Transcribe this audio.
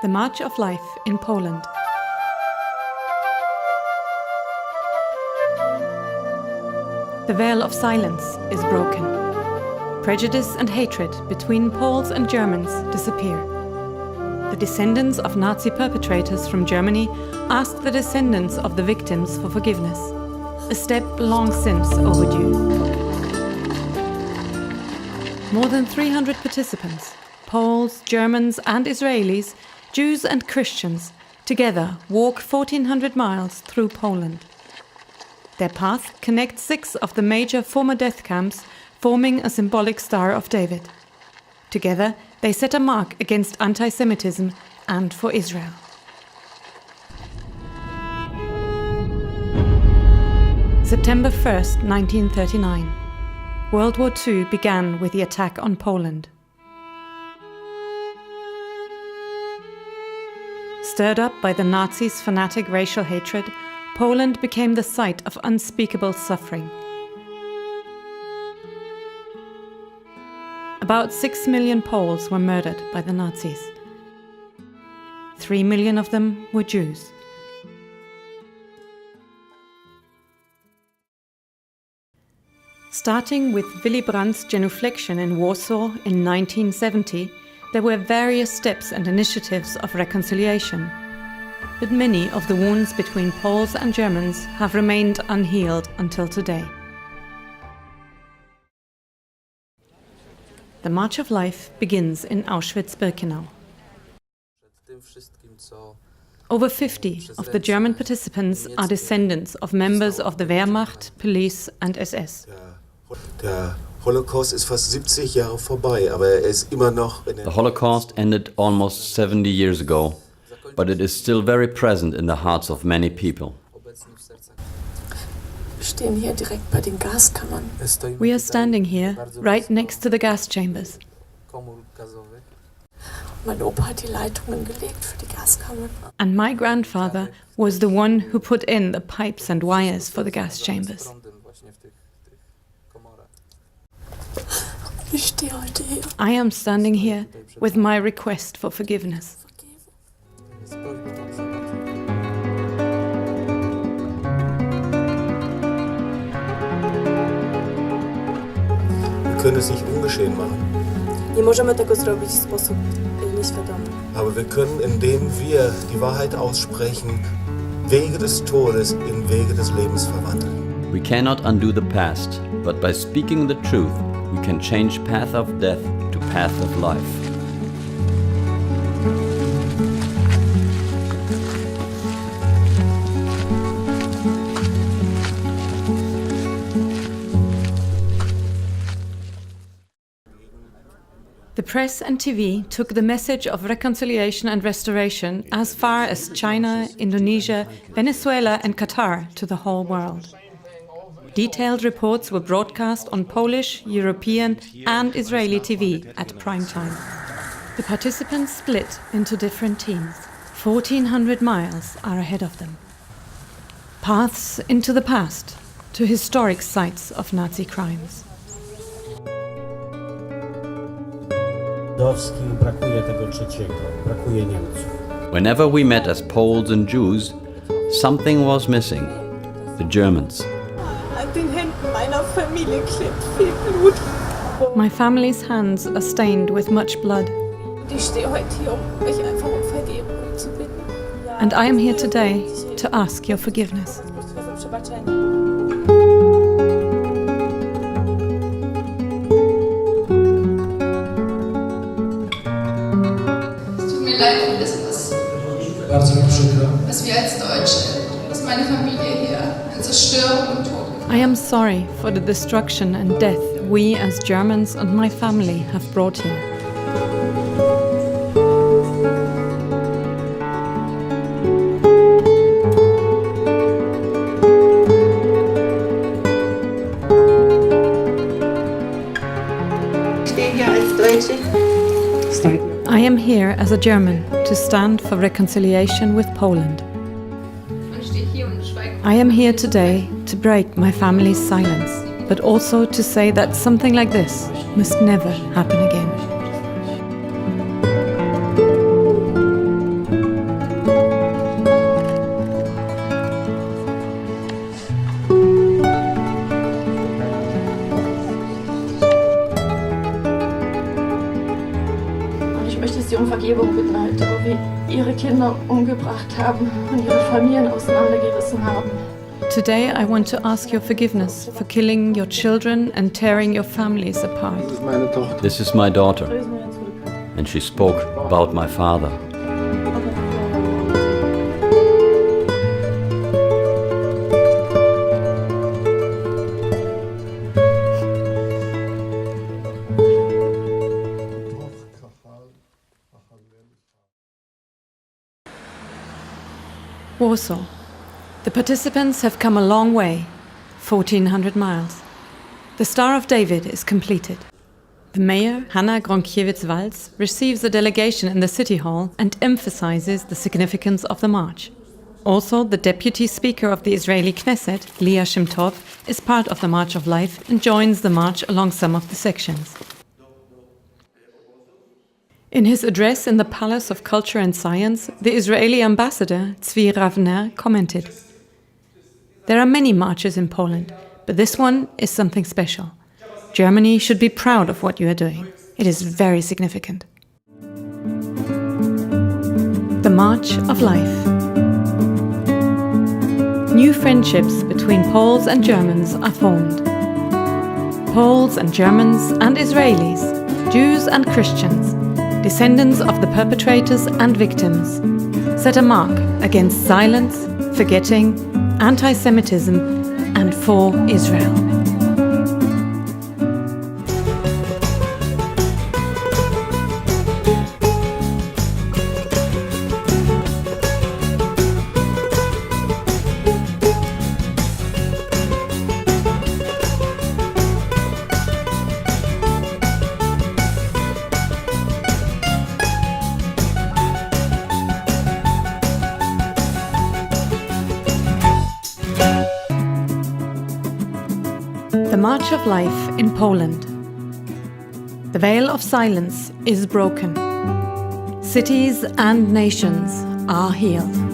The March of Life in Poland. The veil of silence is broken. Prejudice and hatred between Poles and Germans disappear. The descendants of Nazi perpetrators from Germany ask the descendants of the victims for forgiveness, a step long since overdue. More than 300 participants, Poles, Germans and Israelis, Jews and Christians, together walk 1,400 miles through Poland. Their path connects 6 of the major former death camps, forming a symbolic Star of David. Together, they set a mark against anti-Semitism and for Israel. September 1st, 1939. World War II began with the attack on Poland. Stirred up by the Nazis' fanatic racial hatred, Poland became the site of unspeakable suffering. About 6 million Poles were murdered by the Nazis. 3 million of them were Jews. Starting with Willy Brandt's genuflection in Warsaw in 1970, there were various steps and initiatives of reconciliation. But many of the wounds between Poles and Germans have remained unhealed until today. The March of Life begins in Auschwitz-Birkenau. Over 50 of the German participants are descendants of members of the Wehrmacht, police and SS. Der Holocaust ist fast 70 Jahre vorbei, aber ist immer noch in The Holocaust ended almost 70 years ago, but it is still very present in the hearts of many people. Wir stehen hier direkt bei den Gaskammern. We are standing here, right next to the gas chambers. Mein Opa hat die Leitungen gelegt für die Gaskammern. And my grandfather was the one who put in the pipes and wires for the gas chambers. Ich stehe heute hier. I am standing here with my request for forgiveness. Wir können es nicht ungeschehen machen. Nie możemy tego zrobić w sposób nieświadomy. Aber wir können, indem wir die Wahrheit aussprechen, Wege des Todes in Wege des Lebens verwandeln. We cannot undo the past, but by speaking the truth, we can change path of death to path of life. The press and TV took the message of reconciliation and restoration as far as China, Indonesia, Venezuela and Qatar to the whole world. Detailed reports were broadcast on Polish, European and Israeli TV at prime time. The participants split into different teams. 1,400 miles are ahead of them. Paths into the past, to historic sites of Nazi crimes. Brakuje tego trzeciego, brakuje Niemców. Whenever we met as Poles and Jews, something was missing: the Germans. An den Händen meiner Familie klebt viel Blut. My family's hands are stained with much blood. Ich stehe heute hier, mich einfach um Vergebung zu bitten. And I am here today to ask your forgiveness. Tut mir leid für das, was wir als Deutsche, was meine Familie hier an Zerstörung und Tod. I am sorry for the destruction and death we as Germans and my family have brought here. I am here as a German to stand for reconciliation with Poland. I am here today to break my family's silence, but also to say that something like this must never happen again. sie um Vergebung bitten heute, wo wir ihre Kinder umgebracht haben und ihre Familien auseinandergerissen haben. Today I want to ask your forgiveness for killing your children and tearing your families apart. This is my daughter, and she spoke about my father. Warsaw. The participants have come a long way, 1,400 miles. The Star of David is completed. The mayor, Hanna Gronkiewicz-Waltz, receives a delegation in the city hall and emphasizes the significance of the march. Also, the deputy speaker of the Israeli Knesset, Leah Shimtov, is part of the March of Life and joins the march along some of the sections. In his address in the Palace of Culture and Science, the Israeli ambassador, Tzvi Ravner, commented, "There are many marches in Poland, but this one is something special. Germany should be proud of what you are doing. It is very significant." The March of Life. New friendships between Poles and Germans are formed. Poles and Germans and Israelis, Jews and Christians, descendants of the perpetrators and victims, set a mark against silence, forgetting, anti-Semitism, and for Israel. The March of Life in Poland. The veil of silence is broken. Cities and nations are healed.